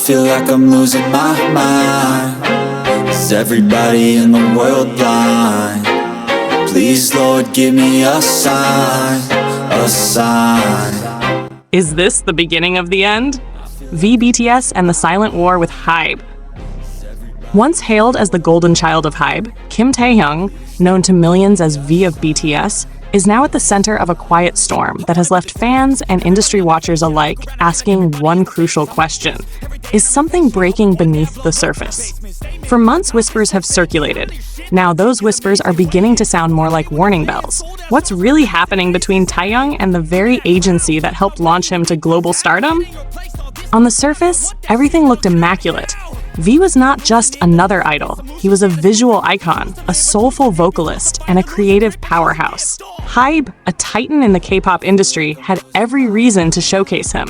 feel like I'm losing my mind. Is everybody in the world blind? Please, Lord, give me a sign, a sign. Is this the beginning of the end? BTS and the silent war with HYBE. Once hailed as the golden child of HYBE, Kim Taehyung, known to millions as V of BTS, is now at the center of a quiet storm that has left fans and industry watchers alike asking one crucial question: is something breaking beneath the surface? For months, whispers have circulated. Now those whispers are beginning to sound more like warning bells. What's really happening between Taehyung and the very agency that helped launch him to global stardom? On the surface, everything looked immaculate. V was not just another idol. He was a visual icon, a soulful vocalist, and a creative powerhouse. HYBE, a titan in the K-pop industry, had every reason to showcase him.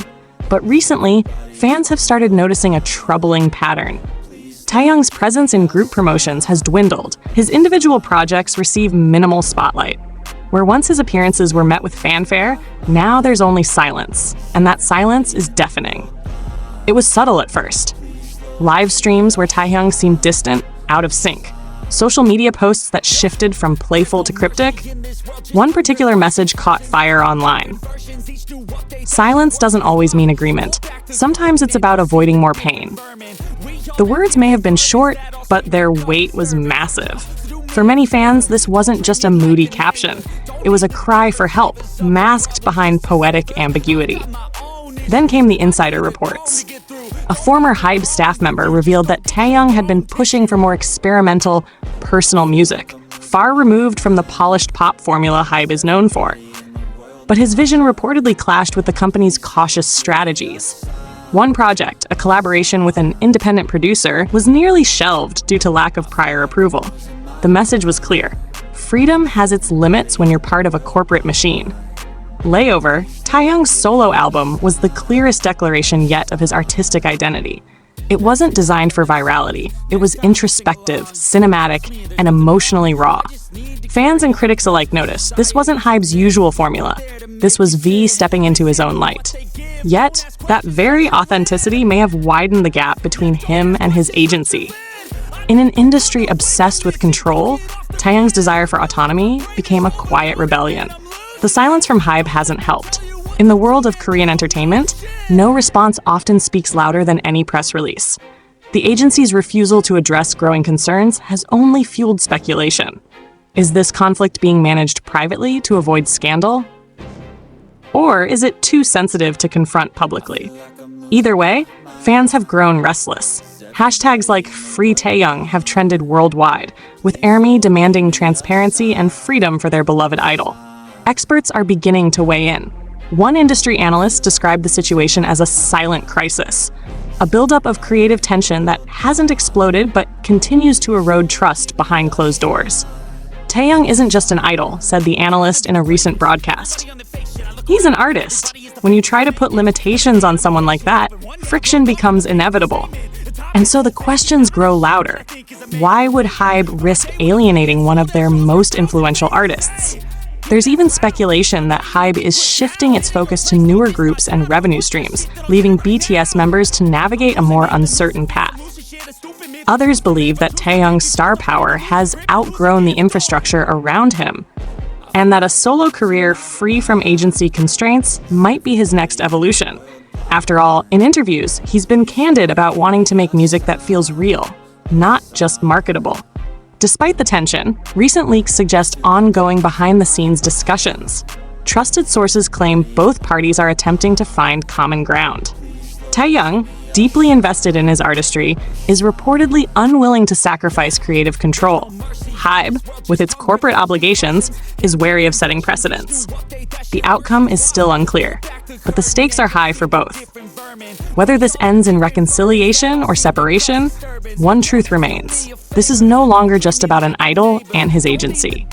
But recently, fans have started noticing a troubling pattern. Taehyung's presence in group promotions has dwindled. His individual projects receive minimal spotlight. Where once his appearances were met with fanfare, now there's only silence, and that silence is deafening. It was subtle at first. Live streams where Taehyung seemed distant, out of sync. Social media posts that shifted from playful to cryptic. One particular message caught fire online. Silence doesn't always mean agreement. Sometimes it's about avoiding more pain. The words may have been short, but their weight was massive. For many fans, this wasn't just a moody caption. It was a cry for help, masked behind poetic ambiguity. Then came the insider reports. A former HYBE staff member revealed that Taehyung had been pushing for more experimental, personal music, far removed from the polished pop formula HYBE is known for. But his vision reportedly clashed with the company's cautious strategies. One project, a collaboration with an independent producer, was nearly shelved due to lack of prior approval. The message was clear: freedom has its limits when you're part of a corporate machine. Layover, Taehyung's solo album, was the clearest declaration yet of his artistic identity. It wasn't designed for virality. It was introspective, cinematic, and emotionally raw. Fans and critics alike noticed this wasn't HYBE's usual formula. This was V stepping into his own light. Yet, that very authenticity may have widened the gap between him and his agency. In an industry obsessed with control, Taehyung's desire for autonomy became a quiet rebellion. The silence from HYBE hasn't helped. In the world of Korean entertainment, no response often speaks louder than any press release. The agency's refusal to address growing concerns has only fueled speculation. Is this conflict being managed privately to avoid scandal? Or is it too sensitive to confront publicly? Either way, fans have grown restless. Hashtags like Free Taehyung have trended worldwide, with ARMY demanding transparency and freedom for their beloved idol. Experts are beginning to weigh in. One industry analyst described the situation as a silent crisis, a buildup of creative tension that hasn't exploded but continues to erode trust behind closed doors. Taehyung isn't just an idol, said the analyst in a recent broadcast. He's an artist. When you try to put limitations on someone like that, friction becomes inevitable. And so the questions grow louder. Why would HYBE risk alienating one of their most influential artists? There's even speculation that HYBE is shifting its focus to newer groups and revenue streams, leaving BTS members to navigate a more uncertain path. Others believe that Taehyung's star power has outgrown the infrastructure around him, and that a solo career free from agency constraints might be his next evolution. After all, in interviews, he's been candid about wanting to make music that feels real, not just marketable. Despite the tension, recent leaks suggest ongoing behind-the-scenes discussions. Trusted sources claim both parties are attempting to find common ground. Taehyung, deeply invested in his artistry, is reportedly unwilling to sacrifice creative control. HYBE, with its corporate obligations, is wary of setting precedents. The outcome is still unclear, but the stakes are high for both. Whether this ends in reconciliation or separation, one truth remains. This is no longer just about an idol and his agency.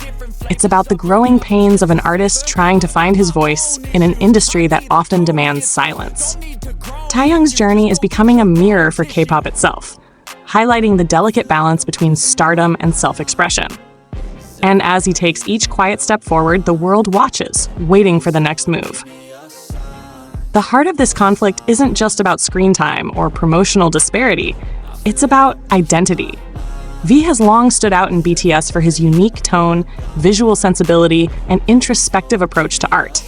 It's about the growing pains of an artist trying to find his voice in an industry that often demands silence. Taehyung's journey is becoming a mirror for K-pop itself, highlighting the delicate balance between stardom and self-expression. And as he takes each quiet step forward, the world watches, waiting for the next move. The heart of this conflict isn't just about screen time or promotional disparity, it's about identity. V has long stood out in BTS for his unique tone, visual sensibility, and introspective approach to art.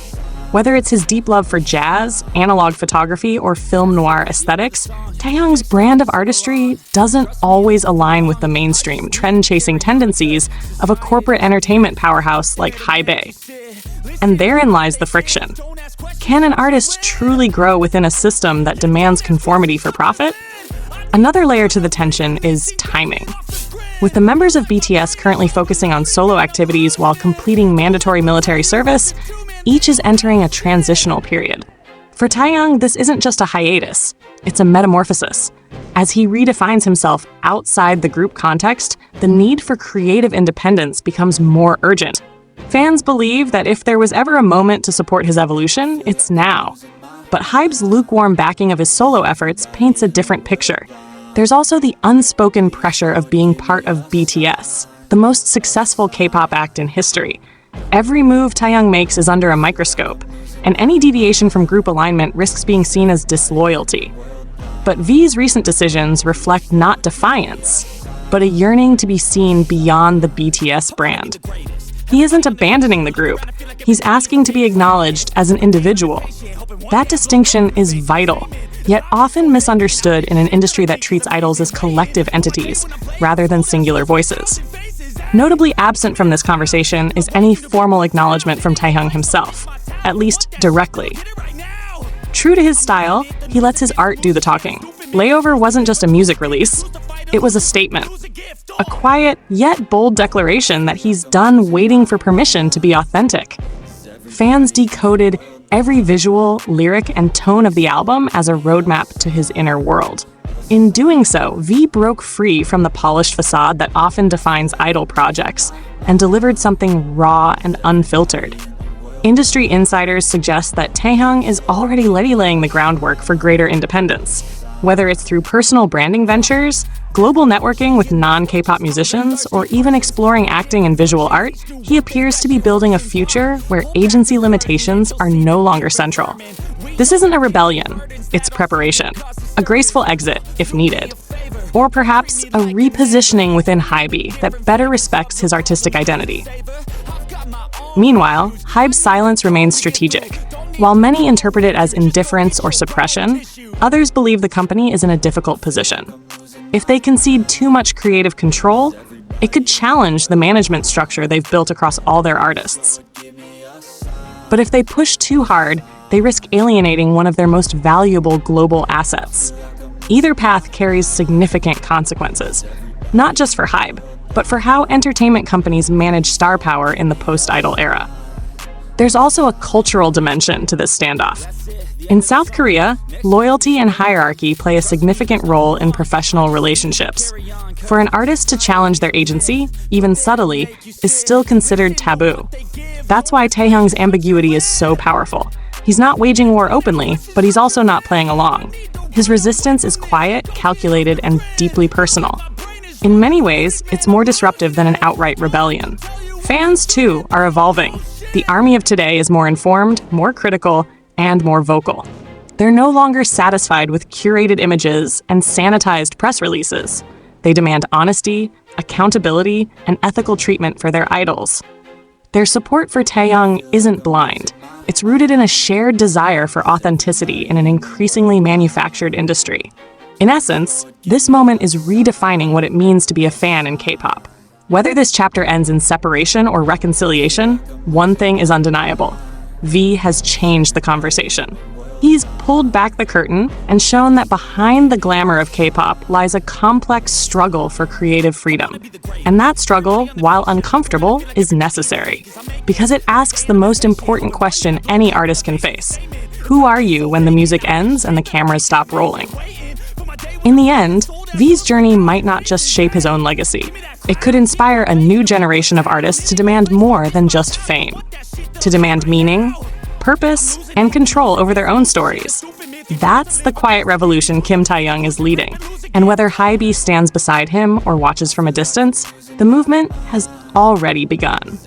Whether it's his deep love for jazz, analog photography, or film noir aesthetics, Taehyung's brand of artistry doesn't always align with the mainstream, trend-chasing tendencies of a corporate entertainment powerhouse like HYBE. And therein lies the friction. Can an artist truly grow within a system that demands conformity for profit? Another layer to the tension is timing. With the members of BTS currently focusing on solo activities while completing mandatory military service, each is entering a transitional period. For Taehyung, this isn't just a hiatus, it's a metamorphosis. As he redefines himself outside the group context, the need for creative independence becomes more urgent. Fans believe that if there was ever a moment to support his evolution, it's now. But HYBE's lukewarm backing of his solo efforts paints a different picture. There's also the unspoken pressure of being part of BTS, the most successful K-pop act in history. Every move Taehyung makes is under a microscope, and any deviation from group alignment risks being seen as disloyalty. But V's recent decisions reflect not defiance, but a yearning to be seen beyond the BTS brand. He isn't abandoning the group, he's asking to be acknowledged as an individual. That distinction is vital, yet often misunderstood in an industry that treats idols as collective entities rather than singular voices. Notably absent from this conversation is any formal acknowledgement from Taehyung himself, at least directly. True to his style, he lets his art do the talking. Layover wasn't just a music release, it was a statement. A quiet, yet bold declaration that he's done waiting for permission to be authentic. Fans decoded every visual, lyric, and tone of the album as a roadmap to his inner world. In doing so, V broke free from the polished facade that often defines idol projects and delivered something raw and unfiltered. Industry insiders suggest that Taehyung is already laying the groundwork for greater independence. Whether it's through personal branding ventures, global networking with non-K-pop musicians, or even exploring acting and visual art, he appears to be building a future where agency limitations are no longer central. This isn't a rebellion, it's preparation. A graceful exit, if needed. Or perhaps a repositioning within HYBE that better respects his artistic identity. Meanwhile, HYBE's silence remains strategic. While many interpret it as indifference or suppression, others believe the company is in a difficult position. If they concede too much creative control, it could challenge the management structure they've built across all their artists. But if they push too hard, they risk alienating one of their most valuable global assets. Either path carries significant consequences, not just for HYBE, but for how entertainment companies manage star power in the post-idol era. There's also a cultural dimension to this standoff. In South Korea, loyalty and hierarchy play a significant role in professional relationships. For an artist to challenge their agency, even subtly, is still considered taboo. That's why Taehyung's ambiguity is so powerful. He's not waging war openly, but he's also not playing along. His resistance is quiet, calculated, and deeply personal. In many ways, it's more disruptive than an outright rebellion. Fans, too, are evolving. The army of today is more informed, more critical, and more vocal. They're no longer satisfied with curated images and sanitized press releases. They demand honesty, accountability, and ethical treatment for their idols. Their support for Taehyung isn't blind. It's rooted in a shared desire for authenticity in an increasingly manufactured industry. In essence, this moment is redefining what it means to be a fan in K-pop. Whether this chapter ends in separation or reconciliation, one thing is undeniable. V has changed the conversation. He's pulled back the curtain and shown that behind the glamour of K-pop lies a complex struggle for creative freedom. And that struggle, while uncomfortable, is necessary, because it asks the most important question any artist can face. Who are you when the music ends and the cameras stop rolling? In the end, V's journey might not just shape his own legacy. It could inspire a new generation of artists to demand more than just fame. To demand meaning, purpose, and control over their own stories. That's the quiet revolution Kim Taehyung is leading. And whether HYBE stands beside him or watches from a distance, the movement has already begun.